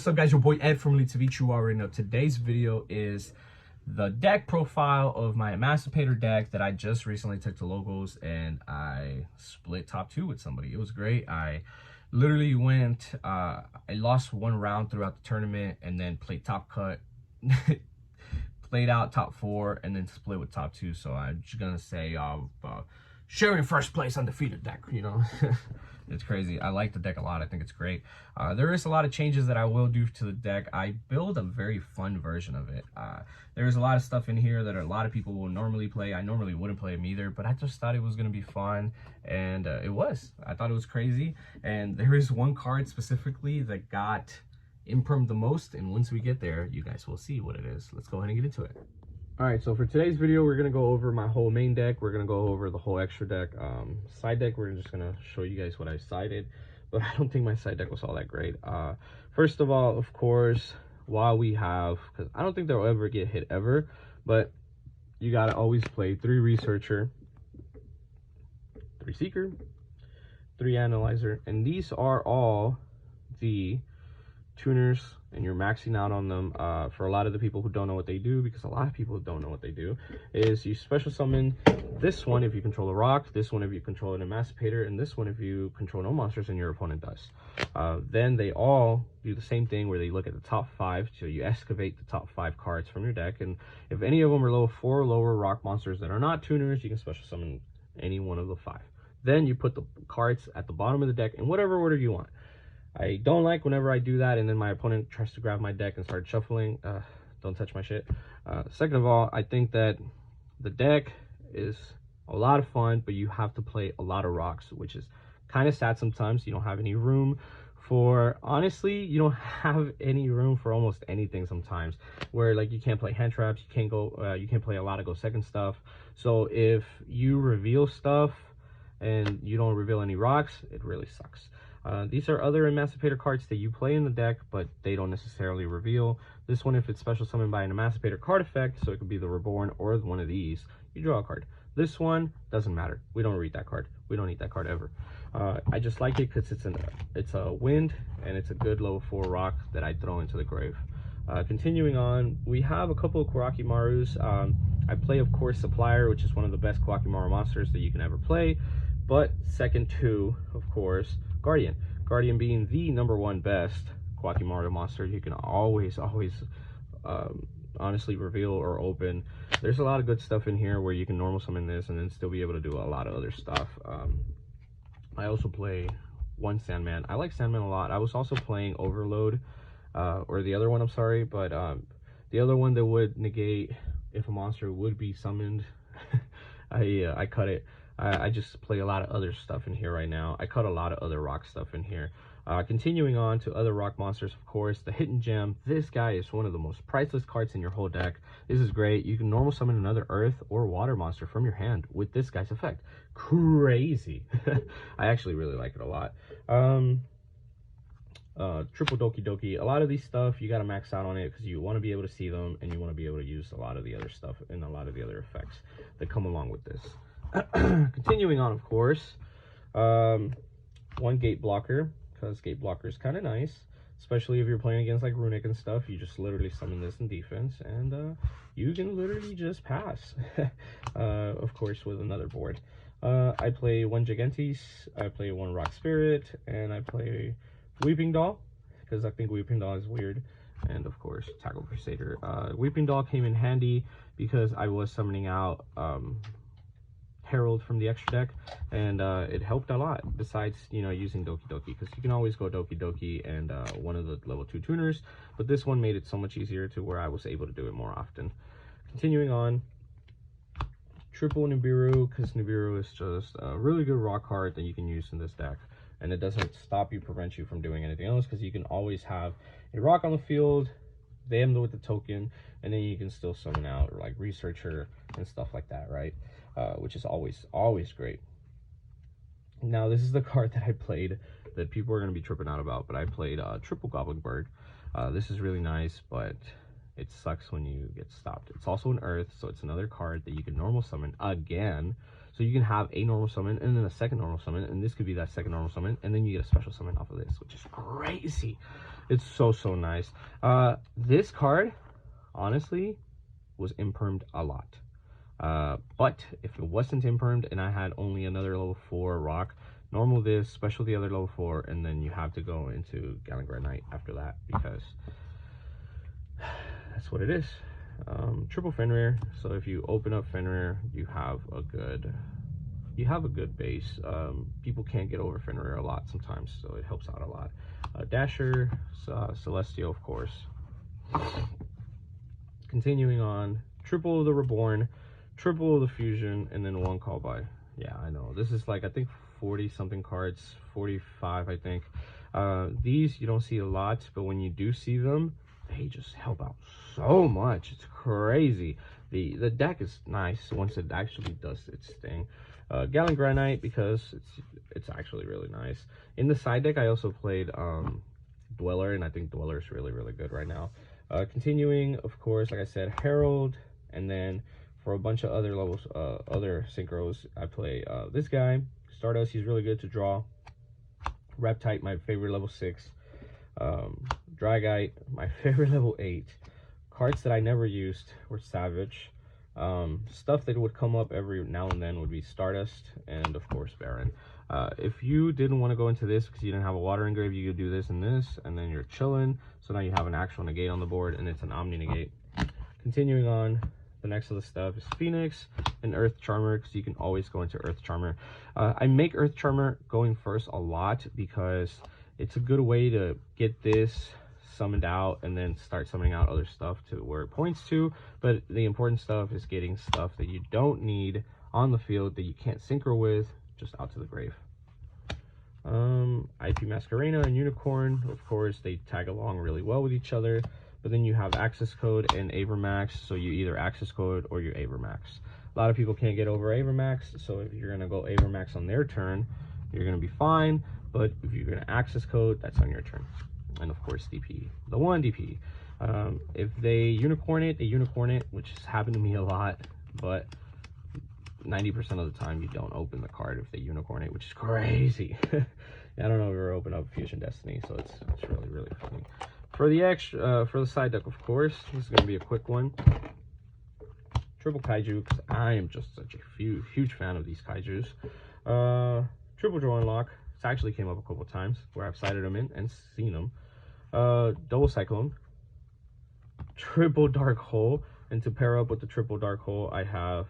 What's up, guys? Your boy Ed from Undefeated. You already know. Today's video is the deck profile of my Adamancipator deck that I just recently took to locals, and I split top 2 with somebody. It was great. I literally went, I lost one round throughout the tournament and then played top cut, played out top 4, and then split with top 2. So I'm just gonna say sharing first place undefeated deck, you know. It's crazy. I like the deck a lot. I think it's great. There is a lot of changes that I will do to the deck. I build a very fun version of it. There's a lot of stuff in here that a lot of people will normally play. I normally wouldn't play them either, but I just thought it was going to be fun, and it was. I thought it was crazy, and there is one card specifically that got impermed the most, and once we get there, you guys will see what it is. Let's go ahead and get into it. All right, so for today's video, we're gonna go over my whole main deck. We're gonna go over the whole extra deck. Side deck, we're just gonna show you guys what I sided, but I don't think my side deck was all that great. First of all, of course, while we have, because I don't think they'll ever get hit ever, but you gotta always play 3 Researcher, 3 Seeker, 3 Analyzer, and these are all the tuners, and you're maxing out on them. For a lot of the people who don't know what they do, because a lot of people don't know what they do, is you special summon this one if you control a rock, this one if you control an Adamancipator, and this one if you control no monsters and your opponent does. Then they all do the same thing where they look at the top 5, so you excavate the top 5 cards from your deck, and if any of them are level 4 or lower rock monsters that are not tuners, you can special summon any one of the 5. Then you put the cards at the bottom of the deck in whatever order you want. I don't like whenever I do that and then my opponent tries to grab my deck and start shuffling. Don't touch my shit. Second of all, I think that the deck is a lot of fun, but you have to play a lot of rocks, which is kind of sad sometimes. You don't have any room for, honestly, you don't have any room for almost anything sometimes, where like you can't play hand traps, you can't go, you can't play a lot of go second stuff. So if you reveal stuff and you don't reveal any rocks, it really sucks. These are other Adamancipator cards that you play in the deck, but they don't necessarily reveal. This one, if it's special summoned by an Adamancipator card effect, so it could be the Reborn or one of these, you draw a card. This one doesn't matter. We don't read that card. We don't need that card ever. I just like it because it's a wind, and it's a good level 4 rock that I throw into the grave. Continuing on, we have a couple of Kurakimarus. I play, of course, Supplier, which is one of the best Kurakimaru monsters that you can ever play. But second to, of course, Guardian. Guardian being the #1 best Kurakimaru monster you can always honestly reveal or open. There's a lot of good stuff in here where you can normal summon this and then still be able to do a lot of other stuff. I also play one Sandman. I like Sandman a lot. I was also playing Overload, or the other one, I'm sorry, but the other one that would negate if a monster would be summoned. I cut it. I just play a lot of other stuff in here right now. I cut a lot of other rock stuff in here. Continuing on to other rock monsters, of course, the Hidden Gem. This guy is one of the most priceless cards in your whole deck. This is great. You can normal summon another earth or water monster from your hand with this guy's effect. Crazy. I actually really like it a lot. Triple Doki Doki. A lot of these stuff, you got to max out on it because you want to be able to see them, and you want to be able to use a lot of the other stuff and a lot of the other effects that come along with this. Continuing on, of course, one Gate Blocker, because Gate Blocker is kind of nice, especially if you're playing against like Runic and stuff. You just literally summon this in defense, and you can literally just pass. Of course, with another board. I play one Gigantes, I play one Rock Spirit, and I play Weeping Doll, because I think Weeping Doll is weird. And of course, Tackle Crusader. Weeping Doll came in handy because I was summoning out Herald from the extra deck, and it helped a lot, besides, you know, using Doki Doki, because you can always go Doki Doki and one of the level 2 tuners, but this one made it so much easier to where I was able to do it more often. Continuing on, triple Nibiru, because Nibiru is just a really good rock card that you can use in this deck, and it doesn't prevent you from doing anything else, because you can always have a rock on the field, them with the token, and then you can still summon out like Researcher and stuff like that, right? Which is always great. Now, this is the card that I played that people are going to be tripping out about, but I played Triple Goblin Bird. This is really nice, but it sucks when you get stopped. It's also an earth, so it's another card that you can normal summon again. So you can have a normal summon and then a second normal summon, and this could be that second normal summon, and then you get a special summon off of this, which is crazy. It's so nice. This card, honestly, was impermed a lot. But if it wasn't impermed and I had only another level 4 rock, normal this, special the other level 4, and then you have to go into Gallagher after that, because that's what it is. Triple Fenrir, so if you open up Fenrir, you have a good base. People can't get over Fenrir a lot sometimes, so it helps out a lot. Dasher, Celestial, of course. Continuing on, triple of the Reborn, triple of the Fusion, and then 1 call by. Yeah, I know, this is like, I think 40 something cards, 45 I think. These you don't see a lot, but when you do see them, they just help out so much. It's crazy. The deck is nice once it actually does its thing. Gallagher, because it's actually really nice. In the side deck I also played Dweller, and I think Dweller is really good right now. Continuing, of course, like I said, Herald, and then for a bunch of other levels, other synchros, I play this guy, Stardust. He's really good to draw. Reptite, my favorite, level 6. Dragite, my favorite, level 8. Cards that I never used were Savage. Stuff that would come up every now and then would be Stardust, and of course Baron. If you didn't want to go into this because you didn't have a water engrave, you could do this and this, and then you're chilling. So now you have an actual negate on the board, and it's an Omni negate. Continuing on, the next of the stuff is Phoenix and Earth Charmer, because you can always go into Earth Charmer. I make Earth Charmer going first a lot because it's a good way to get this summoned out and then start summoning out other stuff to where it points to. But the important stuff is getting stuff that you don't need on the field that you can't synchro with just out to the grave. IP Masquerena and Unicorn, of course, they tag along really well with each other. But then you have Access Code and Avermax, so you either Access Code or you Avermax. A lot of people can't get over Avermax, so if you're gonna go Avermax on their turn, you're gonna be fine. But if you're gonna Access Code, that's on your turn. And of course DP, the 1 DP. If they unicorn it, which has happened to me a lot, but 90% of the time you don't open the card if they unicorn it, which is crazy. I don't know if we ever opened up Fusion Destiny, so it's really funny. For the extra, for the side deck, of course, this is gonna be a quick one. Triple Kaiju, because I am just such a huge fan of these Kaijus. Triple Draw Unlock. It's actually came up a couple times where I've sighted them in and seen them. Double Cyclone, triple Dark Hole, and to pair up with the triple Dark Hole, I have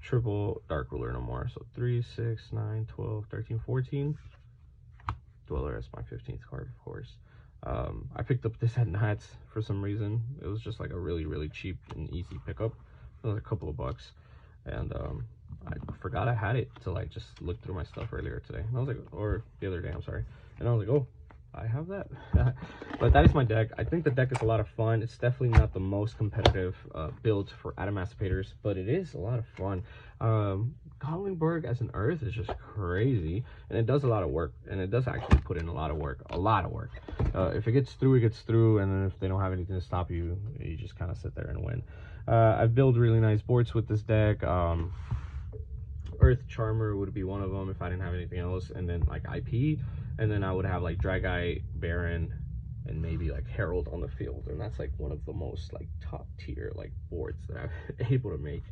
triple Dark Ruler no more. So 3, 6, 9, 12, 13, 14. Dweller as my 15th card, of course. I picked up this at Nats for some reason. It was just like a really cheap and easy pickup. It was a couple of bucks, and I forgot I had it till I just looked through my stuff earlier today. And I was like, or the other day, I'm sorry. And I was like, oh, I have that. But that is my deck. I think the deck is a lot of fun. It's definitely not the most competitive build for Adamancipators, but it is a lot of fun. Goblingberg as an Earth is just crazy, and it does a lot of work, and it does actually put in a lot of work. If it gets through, it gets through, and then if they don't have anything to stop you, you just kind of sit there and win. I've built really nice boards with this deck. Earth Charmer would be one of them if I didn't have anything else, and then like IP, and then I would have like Dragite, Baron, and maybe like Herald on the field, and that's like one of the most like top tier like boards that I'm able to make.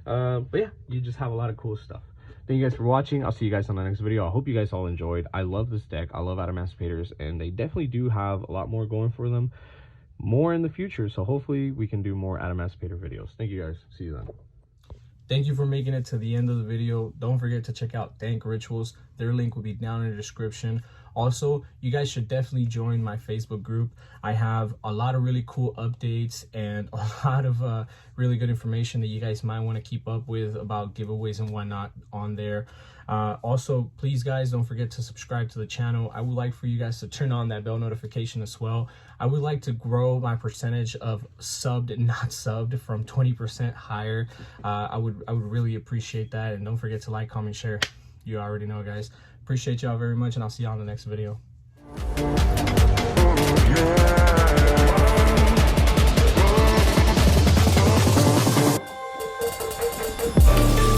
But yeah, you just have a lot of cool stuff. Thank you guys for watching. I'll see you guys on the next video. I hope you guys all enjoyed. I love this deck. I love Adamancipators, and they definitely do have a lot more going for them, more in the future, so hopefully we can do more Adamancipator videos. Thank you guys. See you then. Thank you for making it to the end of the video. Don't forget to check out Dank Rituals. Their link will be down in the description. Also, you guys should definitely join my Facebook group. I have a lot of really cool updates and a lot of really good information that you guys might want to keep up with about giveaways and whatnot on there. Also, please guys, don't forget to subscribe to the channel. I would like for you guys to turn on that bell notification as well. I would like to grow my percentage of subbed and not subbed from 20% higher. I would really appreciate that, and don't forget to like, comment, share. You already know, guys. Appreciate y'all very much, and I'll see y'all in the next video. Yeah. Peace.